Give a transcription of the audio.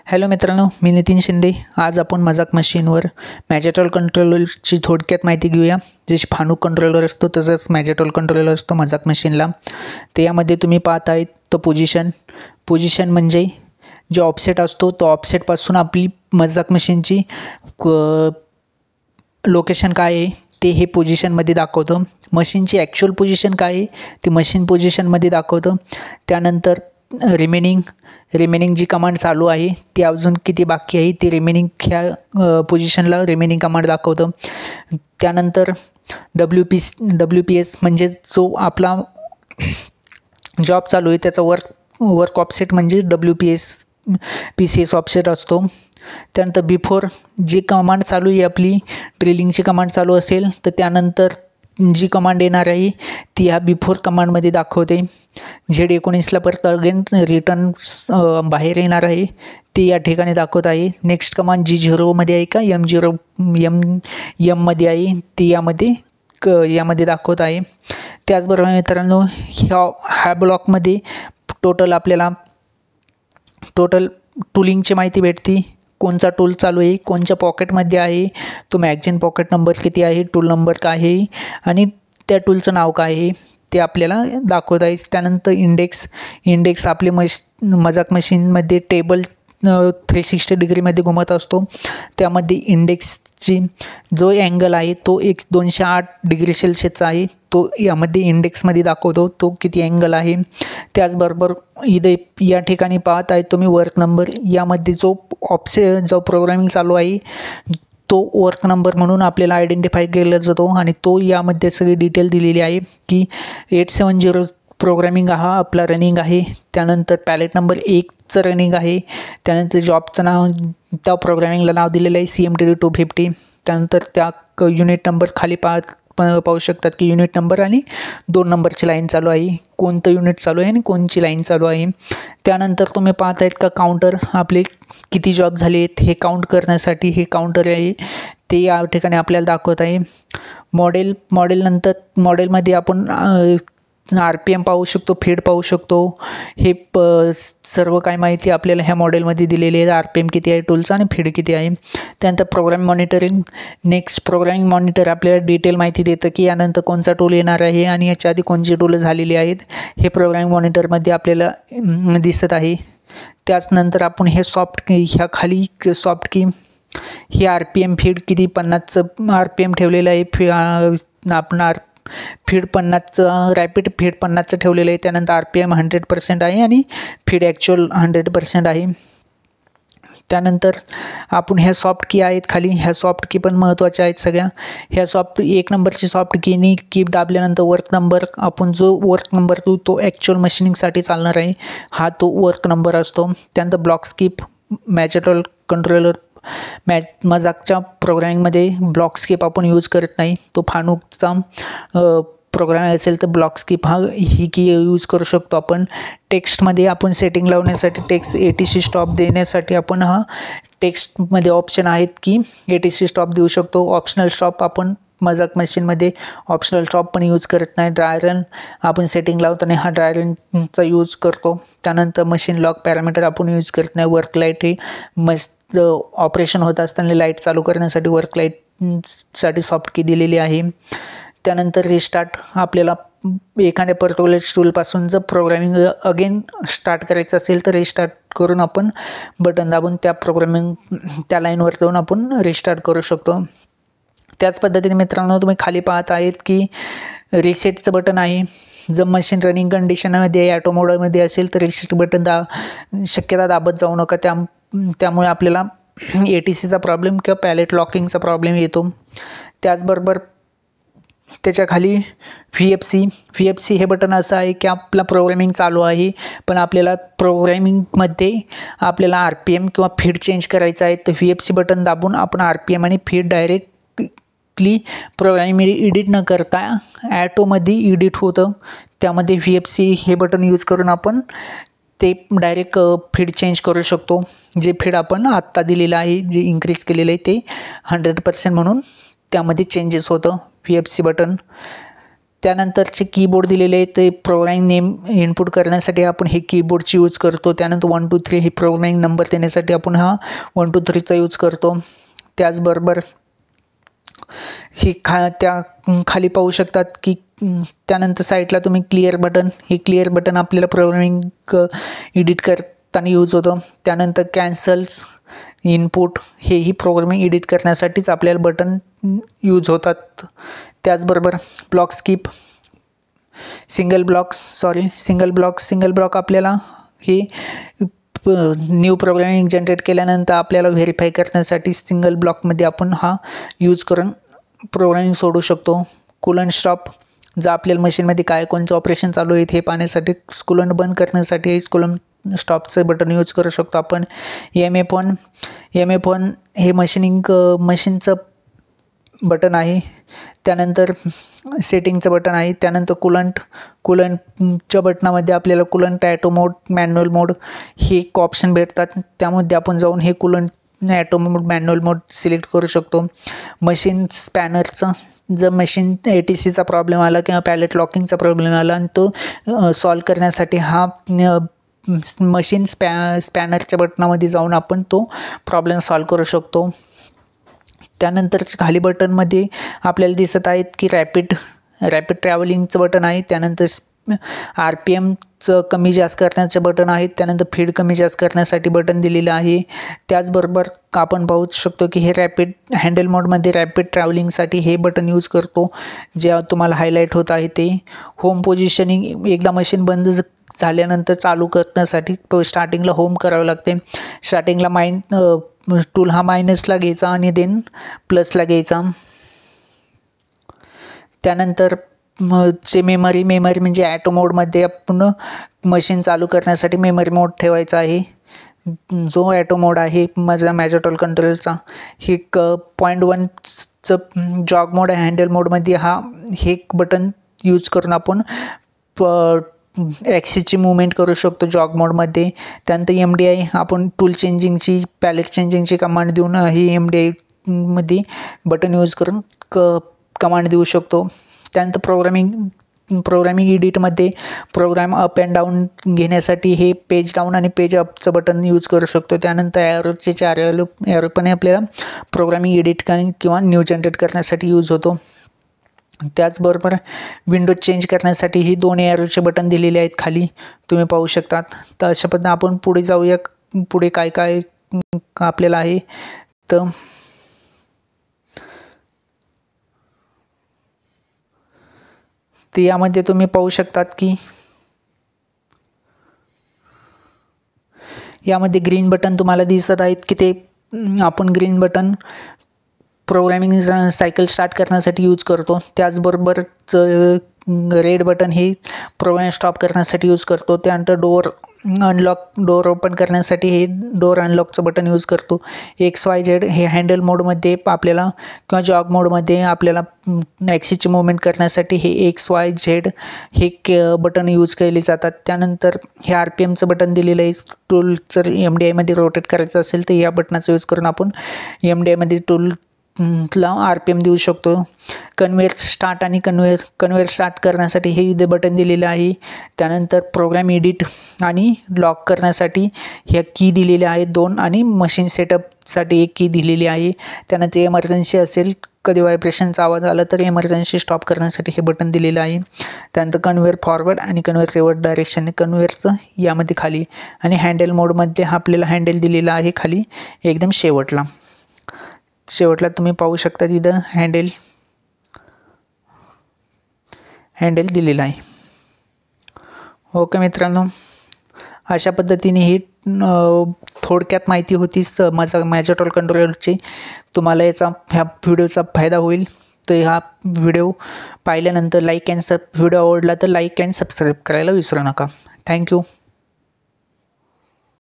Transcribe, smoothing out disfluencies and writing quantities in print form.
Hello मित्रांनो, मी नितीन शिंदे। आज आपण मजाक मशीनवर मॅजिटल कंट्रोलरची थोडक्यात माहिती घेऊया। जशी फानुक कंट्रोलर असतो तसंच मॅजिटल कंट्रोलर असतो मजाक मशीनला। ते यामध्ये तुम्ही पाहत आहेत तो पोझिशन म्हणजे जो ऑफसेट असतो तो ऑफसेटपासून आपली मजाक मशीनची लोकेशन काय आहे ते हे पोझिशनमध्ये दाखवतं। मशीनची ॲक्च्युअल पोझिशन काय आहे ती मशीन पोझिशनमध्ये दाखवतं। त्यानंतर रिमेनिंग जी कमांड चालू आहे ती अजून किती बाकी आहे ती रिमेनिंग ह्या पोझिशनला रिमेनिंग कमांड दाखवतं। त्यानंतर WPS म्हणजे जो आपला जॉब चालू आहे त्याचा वर्क ऑफसेट म्हणजे PCS ऑफसेट असतो। त्यानंतर बिफोर जी कमांड चालू आहे आपली ड्रिलिंगची कमांड चालू असेल तर त्यानंतर जी कमांड येणार आहे ती ह्या बिफोर कमांडमध्ये दाखवते। Z19ला परत अगेन रिटर्न बाहेर येणार आहे ती या ठिकाणी दाखवत आहे। नेक्स्ट कमांड G0 मध्ये आहे का M मध्ये आहे ती यामध्ये दाखवत आहे। त्याचबरोबर मित्रांनो ह्या ब्लॉकमध्ये आपल्याला टोटल टूलिंगची माहिती भेटते। कोणचा टूल चालू आहे, कोणत्या पॉकेटमध्ये आहे, तो मॅगझिन पॉकेट नंबर किती आहे, टूल नंबर काय आहे आणि त्या टूलचं नाव काय आहे ते आपल्याला दाखवत आहे। त्यानंतर इंडेक्स आपले मजाक मशीनमध्ये टेबल 360 डिग्रीमध्ये घुमत असतो। त्यामध्ये इंडेक्सची जो अँगल आहे तो 208 डिग्री सेल्सिअसचा आहे, तो यामध्ये इंडेक्समध्ये दाखवतो तो किती अँगल आहे। त्याचबरोबर इथे या ठिकाणी पाहत आहे तुम्ही वर्क नंबर, यामध्ये जो प्रोग्रामिंग चालू आहे तो वर्क नंबर म्हणून आपल्याला आयडेंटिफाय केला जातो आणि तो यामध्ये सगळी डिटेल दिलेली आहे की 870 प्रोग्रामिंग हा आपला रनिंग आहे। त्यानंतर पॅलेट नंबर 1चं रनिंग आहे। त्यानंतर जॉबचं नाव त्या प्रोग्रामिंगला नाव दिलेलं आहे CMTD 250। त्यानंतर त्या युनिट नंबर खाली पाहू शकतात की युनिट नंबर आणि 2 नंबरची लाईन चालू आहे, कोणतं युनिट चालू आहे आणि कोणची लाईन चालू आहे। त्यानंतर तुम्ही पाहत आहेत का काउंटर आपले किती जॉब झाले आहेत हे काउंट करण्यासाठी हे काउंटर आहे ते या ठिकाणी आपल्याला दाखवत आहे। मॉडेलनंतर मॉडेलमध्ये आपण RPM पाहू शकतो, फीड पाहू शकतो। हे सर्व काय माहिती आपल्याला ह्या मॉडेलमध्ये दिलेली आहे। RPM किती आहे टूलचा आणि फीड किती आहे। त्यानंतर program monitoring, next programming monitor आपल्याला डिटेल माहिती देतं की यानंतर कोणचा टूल येणार आहे आणि याच्या आधी कोणची टूल झालेली आहेत हे प्रोग्रामिंग मॉनिटरमध्ये आपल्याला दिसत आहे। त्याचनंतर आपण हे ह्या खाली सॉफ्ट की ही RPM फीड किती 50चं RPM ठेवलेलं आहे। आपण फीड 50चं रॅपिड फीड 50चं ठेवलेलं आहे। त्यानंतर RPM 100% आहे आणि फीड ॲक्च्युअल 100% आहे। त्यानंतर आपण ह्या सॉफ्ट की आहेत खाली, ह्या सॉफ्ट की पण महत्त्वाच्या आहेत सगळ्या। ह्या 1 नंबरची सॉफ्ट की दाबल्यानंतर वर्क नंबर, आपण जो वर्क नंबर तो ॲक्च्युअल मशीनिंगसाठी चालणार आहे हा तो वर्क नंबर असतो। त्यानंतर ब्लॉक स्किप, मॅजिटल कंट्रोलर मजाकच्या प्रोग्रामिंगमध्ये ब्लॉक स्किप आपण यूज करत नाही। तो फानुकचा प्रोग्राम असेल तर ब्लॉक स्किप ही की यूज करू शकतो आपण। टेक्स्टमध्ये आपण सेटिंग लावण्यासाठी टेक्स्ट ATC स्टॉप देण्यासाठी आपण टेक्स्टमध्ये ऑप्शन आहेत की ATC स्टॉप देऊ शकतो। ऑप्शनल स्टॉप आपण मजाक मशीनमध्ये ऑप्शनल स्टॉप पण यूज करत नाही। ड्राय रन आपण सेटिंग लावताना हा ड्राय रनचा यूज करतो। त्यानंतर मशीन लॉक पॅरामीटर आपण यूज करत नाही। वर्क लाईट हे ऑपरेशन होत असताना लाईट चालू करण्यासाठी वर्क लाईटसाठी सॉफ्ट की दिलेली आहे। त्यानंतर रिस्टार्ट, आपल्याला एखाद्या पर्टिक्युलर टूलपासून जर प्रोग्रामिंग अगेन स्टार्ट करायचं असेल तर रिस्टार्ट करून आपण बटन दाबून त्या लाईनवर जाऊन आपण रिस्टार्ट करू शकतो। त्याच पद्धतीने मित्रांनो तुम्ही खाली पाहत आहेत की रिसेटचं बटन आहे। जर मशीन रनिंग कंडिशनमध्ये ॲटो मोडमध्ये असेल तर रिसेट बटन शक्यता दाबत जाऊ नका, त्यामुळे आपल्याला ATCचा प्रॉब्लेम किंवा पॅलेट लॉकिंगचा प्रॉब्लेम येतो। त्याचबरोबर त्याच्या खाली VFC हे बटन असं आहे की आपला प्रोग्रामिंग चालू आहे पण आपल्याला प्रोग्रामिंगमध्ये आपल्याला RPM किंवा फीड चेंज करायचं आहे तर VFC बटन दाबून आपण RPM आणि फीड डायरेक्टली प्रोग्रामिंग एडिट न करता ॲटोमध्ये एडिट होतं, त्यामध्ये VFC हे बटन यूज करून आपण ते डायरेक्ट फीड चेंज करू शकतो। जे फीड आपण आत्ता दिलेलं आहे, जे इन्क्रीज केलेलं आहे ते 100% म्हणून त्यामध्ये चेंजेस होतं VFC बटन। त्यानंतरचे कीबोर्ड दिलेले आहे ते प्रोग्रामिंग नेम इनपुट करण्यासाठी आपण हे कीबोर्डची यूज करतो. त्यानंतर 1 2 3 हे प्रोग्रामिंग नंबर देण्यासाठी आपण हा 1 2 3चा यूज करतो. त्याचबरोबर ही त्या खाली पाहू शकतात की त्यानंतर साईडला तुम्ही क्लिअर बटन, हे क्लिअर बटन आपल्याला प्रोग्रामिंग एडिट करताना यूज होतं. त्यानंतर कॅन्सल्स इनपुट, हेही प्रोग्रामिंग एडिट करण्यासाठीच आपल्याला बटन यूज होतात. त्याचबरोबर ब्लॉक स्किप, सिंगल ब्लॉक आपल्याला हे न्यू प्रोग्रामिंग जनरेट केल्यानंतर आपल्याला व्हेरीफाय करण्यासाठी सिंगल ब्लॉकमध्ये आपण हा यूज करून प्रोग्रामिंग सोडू शकतो. कूलंट स्टॉप, जर आपल्याला मशीनमध्ये काय कोणतं ऑपरेशन चालू आहेत हे पाहण्यासाठी कूलंट बंद करण्यासाठी कूलंट स्टॉपचं बटन यूज करू शकतो आपण. MF1 हे मशीनचं बटन आहे. त्यानंतर सेटिंगचं बटन आहे. त्यानंतर कूलंटच्या बटनामध्ये आपल्याला कूलंट ॲटो मोड, मॅन्युअल मोड हे एक ऑप्शन भेटतात. त्यामध्ये आपण जाऊन हे कूलंट ॲटो मोड, मॅन्युअल मोड सिलेक्ट करू शकतो. मशीन स्पॅनरचं, जर मशीन ATCचा प्रॉब्लेम आला किंवा पॅलेट लॉकिंगचा प्रॉब्लेम आला आणि तो सॉल्व करण्यासाठी हा मशीन स्पॅनरच्या बटनामध्ये जाऊन आपण तो प्रॉब्लेम सॉल्व करू शकतो. त्यानंतर खाली बटनमध्ये आपल्याला दिसत आहेत की रॅपिड ट्रॅव्हलिंगचं बटन आहे. त्यानंतर RPMचं कमी जास्त करण्याचं बटन आहे. त्यानंतर फीड कमी जास्त करण्यासाठी बटन दिलेलं आहे. त्याचबरोबर आपण पाहू शकतो की हे रॅपिड हँडल मोडमध्ये रॅपिड ट्रॅव्हलिंगसाठी हे बटन यूज करतो, जे तुम्हाला हायलाईट होत आहे ते. होम पोझिशनिंग, एकदा मशीन बंद झाल्यानंतर चालू करण्यासाठी स्टार्टिंगला होम करावं लागते. स्टार्टिंगला टूल हा मायनसला घ्यायचा आणि देन प्लसला घ्यायचा. त्यानंतर मेमरी म्हणजे ॲटो मोडमध्ये आपण मशीन चालू करण्यासाठी मेमरी मोड ठेवायचा आहे. जो ॲटो मोड आहे मॅजोटोल कंट्रोलचा, हे 0.1चं जॉग मोड आहे. हँडल मोडमध्ये हे बटन यूज करून आपण ॲक्सिसची मूवमेंट करू शकतो जॉग मोडमध्ये. त्यानंतर MDI, आपण टूल चेंजिंगची, पॅलेट चेंजिंगची कमांड देऊन ही MDI मध्ये बटन यूज करून कमांड देऊ शकतो. त्यानंतर प्रोग्रामिंग एडिटमध्ये प्रोग्राम अप अँड डाऊन घेण्यासाठी हे पेज डाऊन आणि पेज अपचं बटन यूज करू शकतो. त्यानंतर ॲरोचे 4 ॲरो पण आपल्याला प्रोग्रामिंग एडिट किंवा न्यू जनरेट करण्यासाठी यूज होतो. त्याचबरोबर विंडो चेंज करण्यासाठी ही 2 ॲरोचे बटन दिलेले आहेत खाली, तुम्ही पाहू शकतात. तर अशा पद्धतीने आपण पुढे जाऊया. पुढे काय काय आपल्याला आहे तर यामध्ये तुम्ही पाहू शकतात की यामध्ये ग्रीन बटन तुम्हाला दिसत आहेत की ते आपण green button programming cycle start करण्यासाठी यूज करतो. त्याचबरोबर रेड बटन हे प्रोग्राम स्टॉप करण्यासाठी यूज करतो. त्यानंतर डोअर ओपन करण्यासाठी हे डोअर अनलॉकचं बटन यूज करतो. XYZ हे हँडल मोडमध्ये आपल्याला किंवा जॉग मोडमध्ये आपल्याला ॲक्सिसची मूवमेंट करण्यासाठी हे XYZ हे बटन यूज केले जातात. त्यानंतर हे RPMचं बटन दिलेलं आहे. टूल जर MDIमध्ये रोटेट करायचं असेल तर या बटनाचा यूज करून आपण MDIमध्ये टूलला RPM देऊ शकतो. कन्व्हेयर स्टार्ट आणि कन्व्हेयर स्टार्ट करण्यासाठी हे इथे बटन दिलेलं आहे. त्यानंतर प्रोग्राम एडिट आणि लॉक करण्यासाठी ह्या की दिलेल्या आहेत 2 आणि मशीन सेटअपसाठी 1 की दिलेली आहे. त्यानंतर एमर्जन्सी असेल, कधी व्हायब्रेशनचा आवाज आला तर एमर्जन्सी स्टॉप करण्यासाठी हे बटन दिलेलं आहे. त्यानंतर कन्व्हेयर फॉरवर्ड आणि कन्व्हेयर रिव्हर्स डायरेक्शनने कन्व्हेयरचं यामध्ये खाली, आणि हँडल मोडमध्ये आपल्याला हँडल दिलेला आहे खाली एकदम शेवटला तुम्ही पाहू शकता तिथं हँडल दिलेला आहे. ओके मित्रांनो, अशा पद्धतीने ही थोडक्यात माहिती होती मॅजोटोल कंट्रोलरची. तुम्हाला ह्या व्हिडिओचा फायदा होईल. तर हा व्हिडिओ पाहिल्यानंतर व्हिडिओ आवडला तर लाईक अँड सबस्क्राईब करायला विसरू नका. थँक्यू.